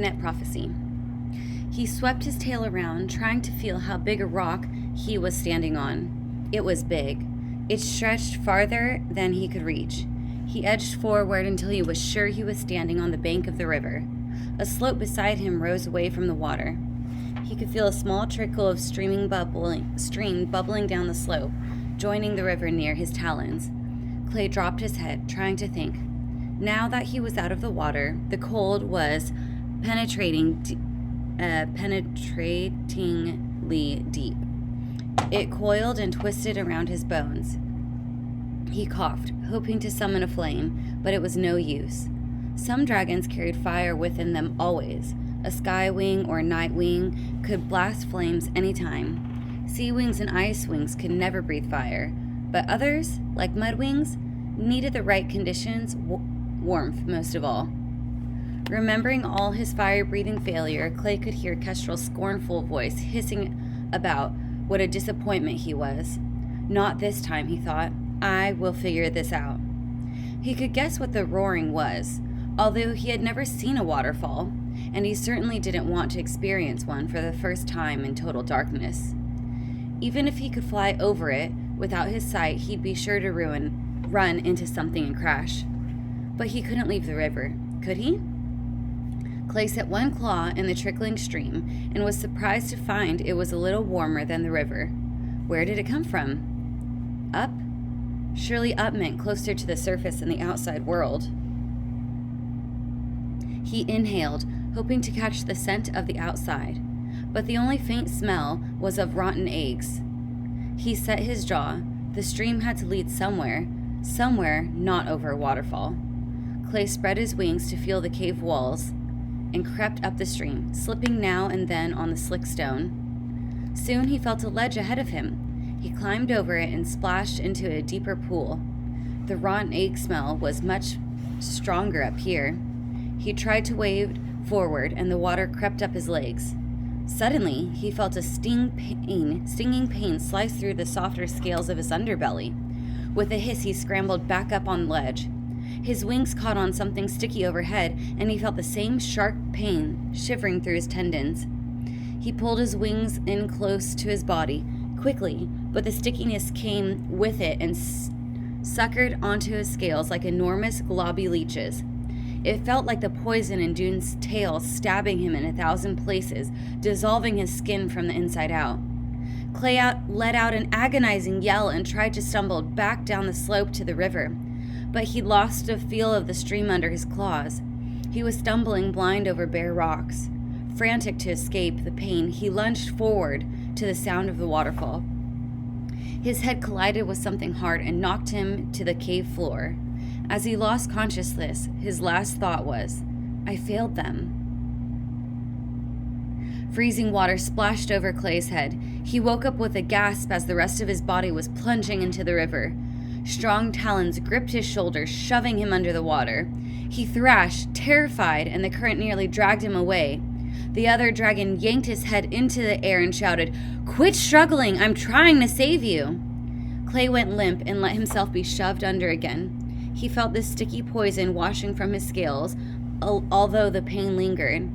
Dragonet prophecy. He swept his tail around, trying to feel how big a rock he was standing on. It was big. It stretched farther than he could reach. He edged forward until he was sure he was standing on the bank of the river. A slope beside him rose away from the water. He could feel a small trickle of stream bubbling down the slope, joining the river near his talons. Clay dropped his head, trying to think. Now that he was out of the water, the cold was penetratingly deep. It coiled and twisted around his bones. He coughed, hoping to summon a flame, but it was no use. Some dragons carried fire within them always. A sky wing or night wing could blast flames anytime. Sea wings and ice wings could never breathe fire, but others, like mud wings, needed the right conditions, warmth most of all. Remembering all his fire-breathing failure, Clay could hear Kestrel's scornful voice hissing about what a disappointment he was. Not this time, he thought. I will figure this out. He could guess what the roaring was, although he had never seen a waterfall, and he certainly didn't want to experience one for the first time in total darkness. Even if he could fly over it, without his sight, he'd be sure to run into something and crash. But he couldn't leave the river, could he? Clay set one claw in the trickling stream and was surprised to find it was a little warmer than the river. Where did it come from? Up? Surely up meant closer to the surface and the outside world. He inhaled, hoping to catch the scent of the outside, but the only faint smell was of rotten eggs. He set his jaw. The stream had to lead somewhere not over a waterfall. Clay spread his wings to feel the cave walls and crept up the stream, slipping now and then on the slick stone. Soon he felt a ledge ahead of him. He climbed over it and splashed into a deeper pool. The rotten egg smell was much stronger up here. He tried to wade forward, and the water crept up his legs. Suddenly, he felt a stinging pain slice through the softer scales of his underbelly. With a hiss, he scrambled back up on the ledge. His wings caught on something sticky overhead, and he felt the same sharp pain shivering through his tendons. He pulled his wings in close to his body, quickly, but the stickiness came with it and suckered onto his scales like enormous globby leeches. It felt like the poison in Dune's tail stabbing him in 1,000 places, dissolving his skin from the inside out. Clay let out an agonizing yell and tried to stumble back down the slope to the river, but he lost the feel of the stream under his claws. He was stumbling blind over bare rocks. Frantic to escape the pain, he lunged forward to the sound of the waterfall. His head collided with something hard and knocked him to the cave floor. As he lost consciousness, his last thought was, I failed them. Freezing water splashed over Clay's head. He woke up with a gasp as the rest of his body was plunging into the river. Strong talons gripped his shoulders, shoving him under the water. He thrashed, terrified, and the current nearly dragged him away. The other dragon yanked his head into the air and shouted, Quit struggling! I'm trying to save you! Clay went limp and let himself be shoved under again. He felt the sticky poison washing from his scales, although the pain lingered.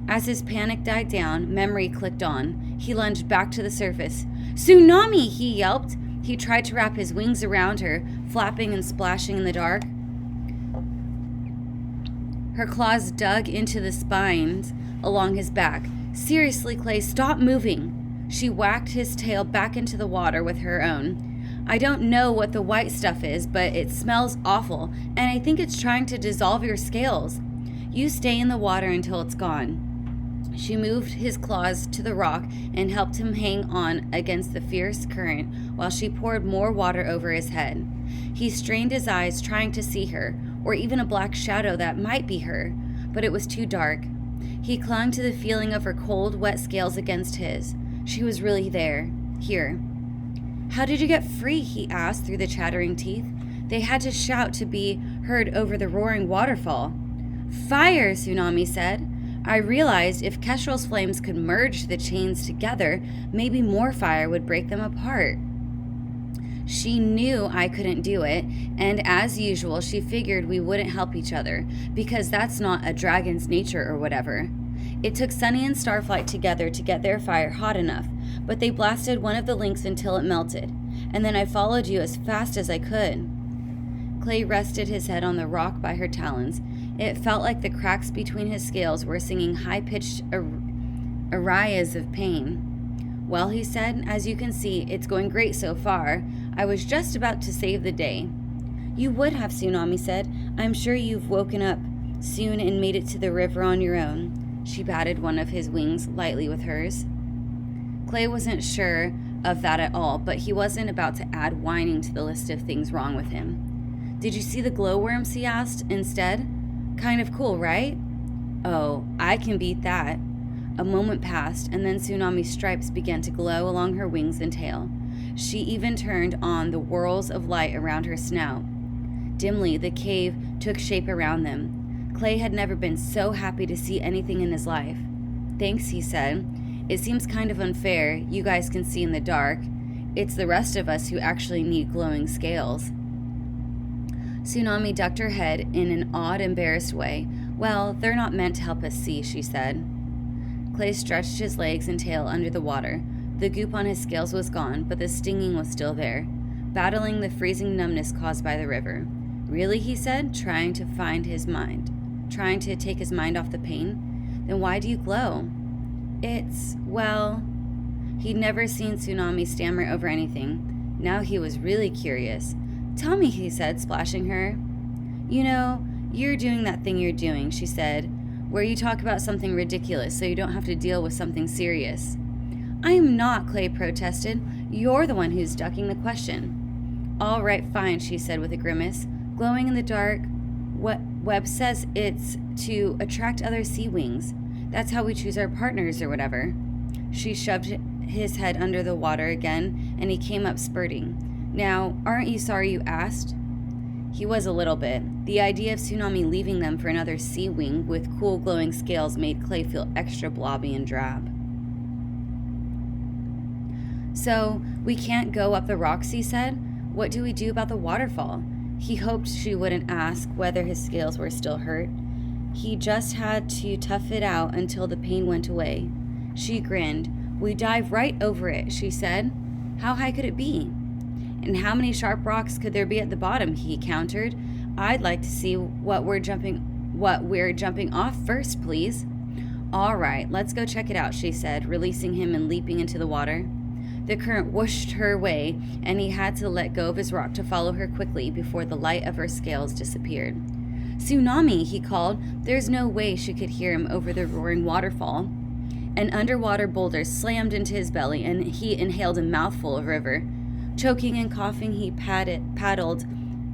As his panic died down, memory clicked on. He lunged back to the surface. Tsunami! He yelped. He tried to wrap his wings around her, flapping and splashing in the dark. Her claws dug into the spines along his back. Seriously, Clay, stop moving. She whacked his tail back into the water with her own. I don't know what the white stuff is, but it smells awful, and I think it's trying to dissolve your scales. You stay in the water until it's gone. She moved his claws to the rock and helped him hang on against the fierce current while she poured more water over his head. He strained his eyes, trying to see her, or even a black shadow that might be her, but it was too dark. He clung to the feeling of her cold, wet scales against his. She was really there, here. How did you get free? He asked through the chattering teeth. They had to shout to be heard over the roaring waterfall. Fire, Tsunami said. I realized if Kestrel's flames could merge the chains together, maybe more fire would break them apart. She knew I couldn't do it, and as usual, she figured we wouldn't help each other, because that's not a dragon's nature or whatever. It took Sunny and Starflight together to get their fire hot enough, but they blasted one of the links until it melted, and then I followed you as fast as I could. Clay rested his head on the rock by her talons. It felt like the cracks between his scales were singing high-pitched arias of pain. Well, he said, as you can see, it's going great so far. I was just about to save the day. You would have, Tsunami said. I'm sure you've woken up soon and made it to the river on your own. She batted one of his wings lightly with hers. Clay wasn't sure of that at all, but he wasn't about to add whining to the list of things wrong with him. Did you see the glowworms, he asked instead. Kind of cool, right? Oh, I can beat that. A moment passed, and then Tsunami's stripes began to glow along her wings and tail. She even turned on the whirls of light around her snout. Dimly, the cave took shape around them. Clay had never been so happy to see anything in his life. Thanks, he said. It seems kind of unfair. You guys can see in the dark. It's the rest of us who actually need glowing scales. Tsunami ducked her head in an odd, embarrassed way. Well, they're not meant to help us see, she said. Clay stretched his legs and tail under the water. The goop on his scales was gone, but the stinging was still there, battling the freezing numbness caused by the river. Really, he said, trying to take his mind off the pain. Then why do you glow? Well, he'd never seen Tsunami stammer over anything. Now he was really curious. Tell me, he said, splashing her. You know, you're doing that thing you're doing, she said, where you talk about something ridiculous so you don't have to deal with something serious. I am not, Clay protested. You're the one who's ducking the question. All right, fine, she said with a grimace. Glowing in the dark, what Webb says it's to attract other sea wings. That's how we choose our partners or whatever. She shoved his head under the water again, and he came up spurting. Now, aren't you sorry you asked? He was a little bit. The idea of Tsunami leaving them for another sea wing with cool glowing scales made Clay feel extra blobby and drab. So, we can't go up the rocks, he said. What do we do about the waterfall? He hoped she wouldn't ask whether his scales were still hurt. He just had to tough it out until the pain went away. She grinned. We dive right over it, she said. How high could it be? And how many sharp rocks could there be at the bottom, he countered. I'd like to see what we're jumping off first, please. All right, let's go check it out, she said, releasing him and leaping into the water. The current whooshed her way, and he had to let go of his rock to follow her quickly before the light of her scales disappeared. Tsunami, he called. There's no way she could hear him over the roaring waterfall. An underwater boulder slammed into his belly, and he inhaled a mouthful of river. Choking and coughing, he paddled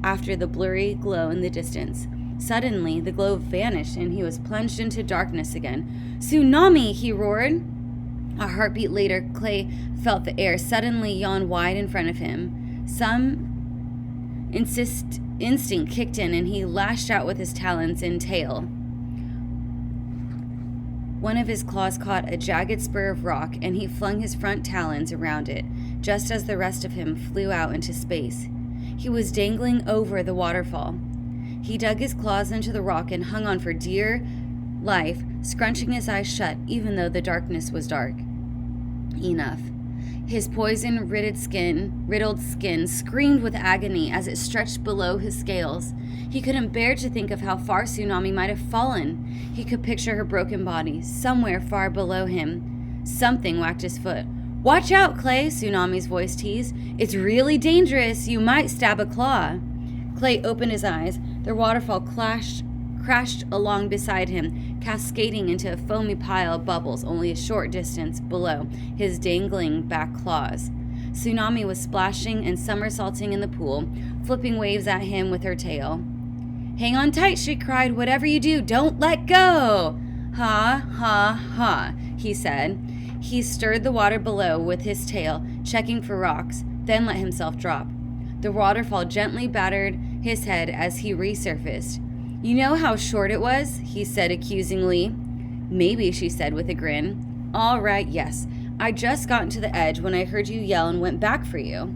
after the blurry glow in the distance. Suddenly, the glow vanished, and he was plunged into darkness again. Tsunami, he roared. A heartbeat later, Clay felt the air suddenly yawn wide in front of him. Some instinct kicked in, and he lashed out with his talons and tail. One of his claws caught a jagged spur of rock, and he flung his front talons around it, just as the rest of him flew out into space. He was dangling over the waterfall. He dug his claws into the rock and hung on for dear life, scrunching his eyes shut even though the darkness was dark enough. His poison-riddled skin screamed with agony as it stretched below his scales. He couldn't bear to think of how far Tsunami might have fallen. He could picture her broken body, somewhere far below him. Something whacked his foot. Watch out, Clay, Tsunami's voice teased. It's really dangerous. You might stab a claw. Clay opened his eyes. The waterfall crashed along beside him, cascading into a foamy pile of bubbles only a short distance below his dangling back claws. Tsunami was splashing and somersaulting in the pool, flipping waves at him with her tail. Hang on tight, she cried. Whatever you do, don't let go. Ha, ha, ha, he said. He stirred the water below with his tail, checking for rocks, then let himself drop. The waterfall gently battered his head as he resurfaced. You know how short it was? He said accusingly. Maybe, she said with a grin. All right, yes. I just got to the edge when I heard you yell and went back for you.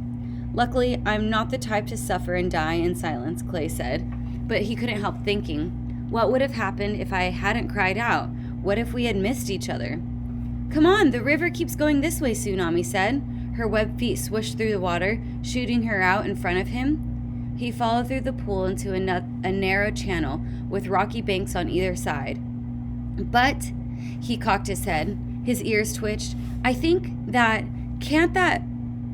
Luckily, I'm not the type to suffer and die in silence, Clay said. But he couldn't help thinking, what would have happened if I hadn't cried out? What if we had missed each other? Come on, the river keeps going this way, Tsunami said. Her webbed feet swished through the water, shooting her out in front of him. He followed through the pool into a narrow channel with rocky banks on either side. But, he cocked his head, his ears twitched. I think that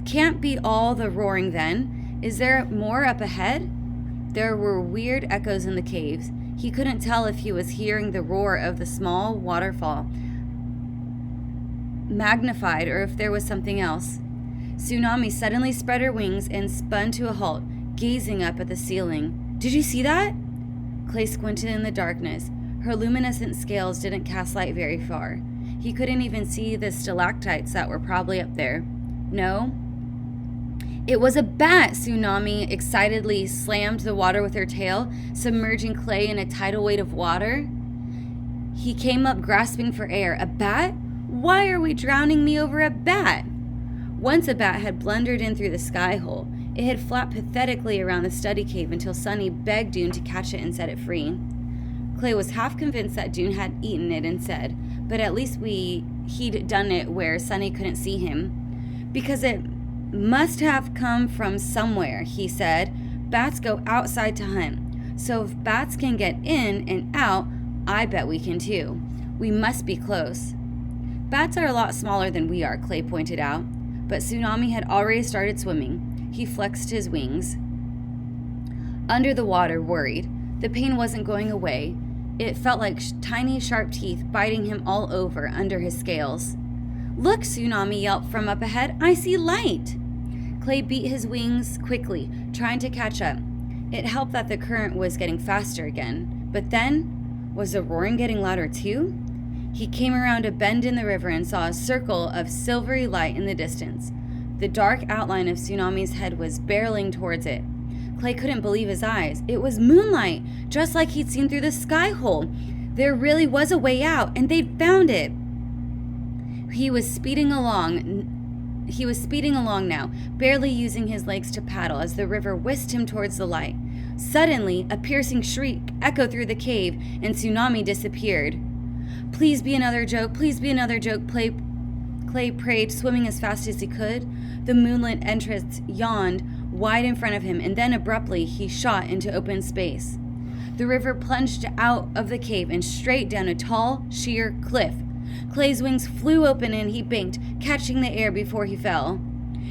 can't beat all the roaring then. Is there more up ahead? There were weird echoes in the caves. He couldn't tell if he was hearing the roar of the small waterfall magnified or if there was something else. Tsunami suddenly spread her wings and spun to a halt, gazing up at the ceiling. Did you see that? Clay squinted in the darkness. Her luminescent scales didn't cast light very far. He couldn't even see the stalactites that were probably up there. No. It was a bat! Tsunami excitedly slammed the water with her tail, submerging Clay in a tidal weight of water. He came up grasping for air. A bat? Why are we drowning me over a bat? Once a bat had blundered in through the sky hole. It had flapped pathetically around the study cave until Sunny begged Dune to catch it and set it free. Clay was half convinced that Dune had eaten it and said, but at least he'd done it where Sunny couldn't see him. Because it must have come from somewhere, he said. Bats go outside to hunt. So if bats can get in and out, I bet we can too. We must be close. Bats are a lot smaller than we are, Clay pointed out. But Tsunami had already started swimming. He flexed his wings. Under the water, worried. The pain wasn't going away. It felt like tiny, sharp teeth biting him all over under his scales. Look, Tsunami yelped from up ahead. I see light! Clay beat his wings quickly, trying to catch up. It helped that the current was getting faster again. But then, was the roaring getting louder too? He came around a bend in the river and saw a circle of silvery light in the distance. The dark outline of Tsunami's head was barreling towards it. Clay couldn't believe his eyes. It was moonlight, just like he'd seen through the sky hole. There really was a way out, and they'd found it. He was speeding along now, barely using his legs to paddle as the river whisked him towards the light. Suddenly, a piercing shriek echoed through the cave, and Tsunami disappeared. Please be another joke, please be another joke, Clay prayed, swimming as fast as he could. The moonlit entrance yawned wide in front of him, and then abruptly he shot into open space. The river plunged out of the cave and straight down a tall, sheer cliff. Clay's wings flew open and he banked, catching the air before he fell.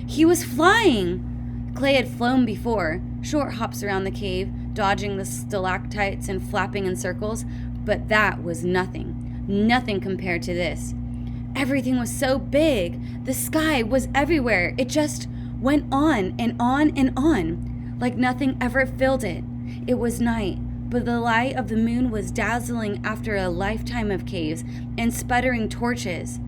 He was flying! Clay had flown before, short hops around the cave, dodging the stalactites and flapping in circles, but that was nothing. Nothing compared to this. Everything was so big. The sky was everywhere. It just went on and on and on, like nothing ever filled it. It was night, but the light of the moon was dazzling after a lifetime of caves and sputtering torches.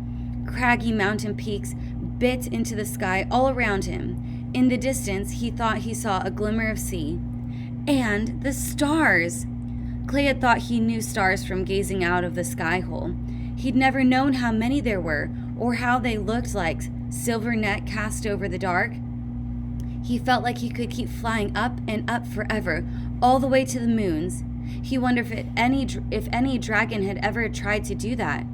Craggy mountain peaks bit into the sky all around him. In the distance, he thought he saw a glimmer of sea. And the stars! Clay had thought he knew stars from gazing out of the sky hole. He'd never known how many there were, or how they looked like silver net cast over the dark. He felt like he could keep flying up and up forever, all the way to the moons. He wondered if any dragon had ever tried to do that.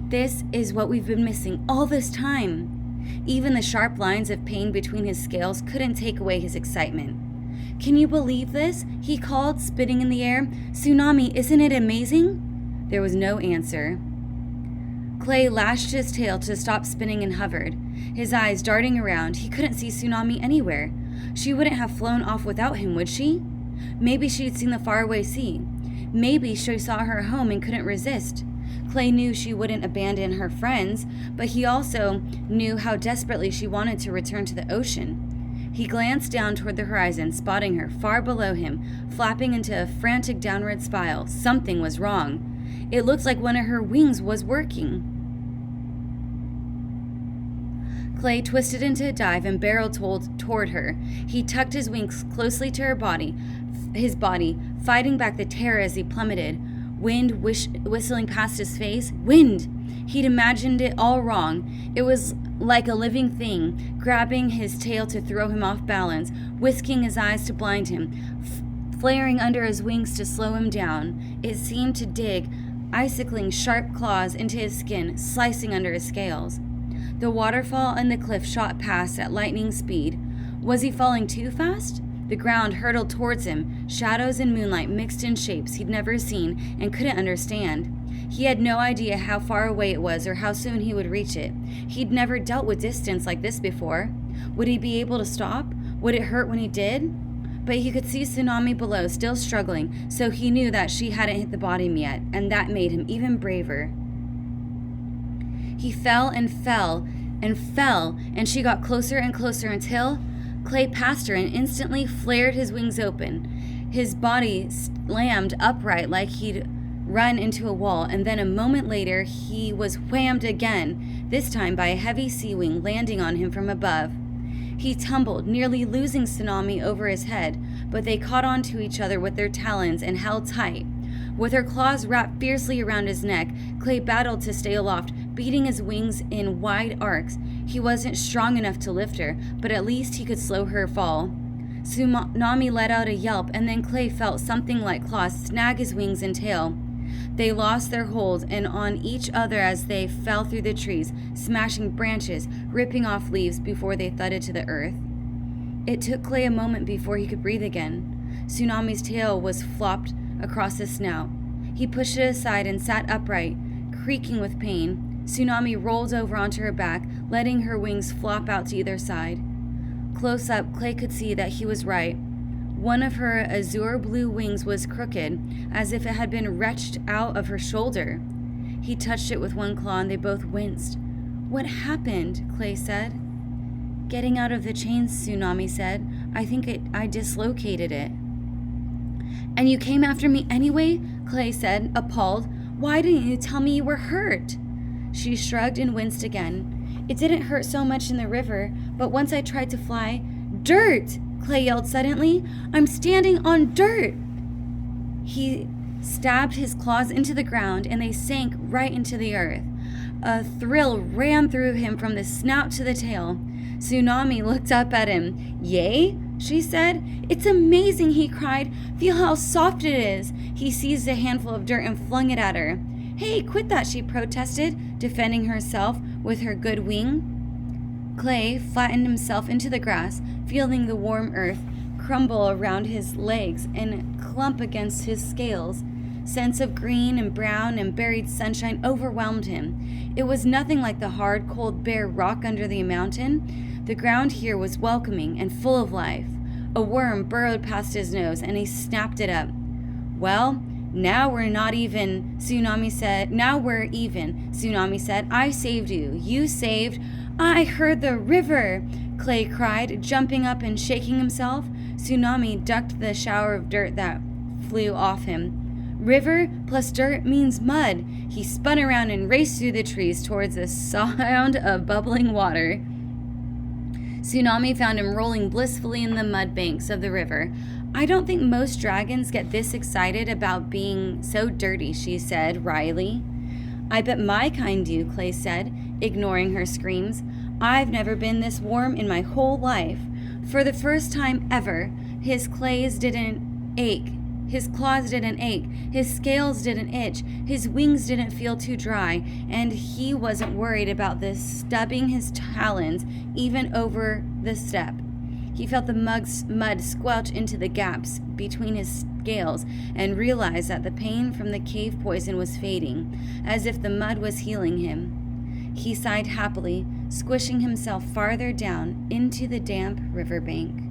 This is what we've been missing all this time. Even the sharp lines of pain between his scales couldn't take away his excitement. Can you believe this? He called, spitting in the air. Tsunami, isn't it amazing? There was no answer. Clay lashed his tail to stop spinning and hovered, his eyes darting around. He couldn't see Tsunami anywhere. She wouldn't have flown off without him, would she? Maybe she'd seen the faraway sea. Maybe she saw her home and couldn't resist. Clay knew she wouldn't abandon her friends, but he also knew how desperately she wanted to return to the ocean. He glanced down toward the horizon, spotting her far below him, flapping into a frantic downward spiral. Something was wrong. It looked like one of her wings was working. Clay twisted into a dive and barreled toward her. He tucked his wings closely to his body, fighting back the terror as he plummeted. Wind whistling past his face. Wind! He'd imagined it all wrong. It was like a living thing, grabbing his tail to throw him off balance, whisking his eyes to blind him, flaring under his wings to slow him down. It seemed to dig icicling sharp claws into his skin, slicing under his scales. The waterfall and the cliff shot past at lightning speed. Was he falling too fast? The ground hurtled towards him, shadows and moonlight mixed in shapes he'd never seen and couldn't understand. He had no idea how far away it was or how soon he would reach it. He'd never dealt with distance like this before. Would he be able to stop? Would it hurt when he did? But he could see Tsunami below, still struggling, so he knew that she hadn't hit the bottom yet, and that made him even braver. He fell and fell and fell, and she got closer and closer until Clay passed her and instantly flared his wings open. His body slammed upright like he'd run into a wall, and then a moment later he was whammed again, this time by a heavy sea wing landing on him from above. He tumbled, nearly losing Tsunami over his head, but they caught onto each other with their talons and held tight. With her claws wrapped fiercely around his neck, Clay battled to stay aloft, beating his wings in wide arcs. He wasn't strong enough to lift her, but at least he could slow her fall. Tsunami let out a yelp, and then Clay felt something like claws snag his wings and tail. They lost their hold and on each other as they fell through the trees, smashing branches, ripping off leaves before they thudded to the earth. It took Clay a moment before he could breathe again. Tsunami's tail was flopped across his snout. He pushed it aside and sat upright, creaking with pain. Tsunami rolled over onto her back, letting her wings flop out to either side. Close up, Clay could see that he was right. One of her azure blue wings was crooked, as if it had been wrenched out of her shoulder. He touched it with one claw and they both winced. "What happened?" Clay said. "Getting out of the chains," Tsunami said. I think I dislocated it." "And you came after me anyway?" Clay said, appalled. "Why didn't you tell me you were hurt?" She shrugged and winced again. "It didn't hurt so much in the river, but once I tried to fly—" "Dirt!" Clay yelled suddenly. "I'm standing on dirt!" He stabbed his claws into the ground and they sank right into the earth. A thrill ran through him from the snout to the tail. Tsunami looked up at him. "Yay?" she said. "It's amazing," he cried. "Feel how soft it is." He seized a handful of dirt and flung it at her. "Hey, quit that," she protested, defending herself with her good wing. Clay flattened himself into the grass, feeling the warm earth crumble around his legs and clump against his scales. Scents of green and brown and buried sunshine overwhelmed him. It was nothing like the hard, cold, bare rock under the mountain. The ground here was welcoming and full of life. A worm burrowed past his nose and he snapped it up. "Well, now we're not even," Tsunami said. "Now we're even," Tsunami said. "I saved you. You saved—" "I heard the river!" Clay cried, jumping up and shaking himself. Tsunami ducked the shower of dirt that flew off him. "River plus dirt means mud." He spun around and raced through the trees towards the sound of bubbling water. Tsunami found him rolling blissfully in the mud banks of the river. "I don't think most dragons get this excited about being so dirty," she said wryly. "I bet my kind do," Clay said, ignoring her screams. "I've never been this warm in my whole life." For the first time ever, his claws didn't ache. His claws didn't ache. His scales didn't itch. His wings didn't feel too dry. And he wasn't worried about this stubbing his talons even over the step. He felt the mud squelch into the gaps between his scales and realized that the pain from the cave poison was fading, as if the mud was healing him. He sighed happily, squishing himself farther down into the damp riverbank.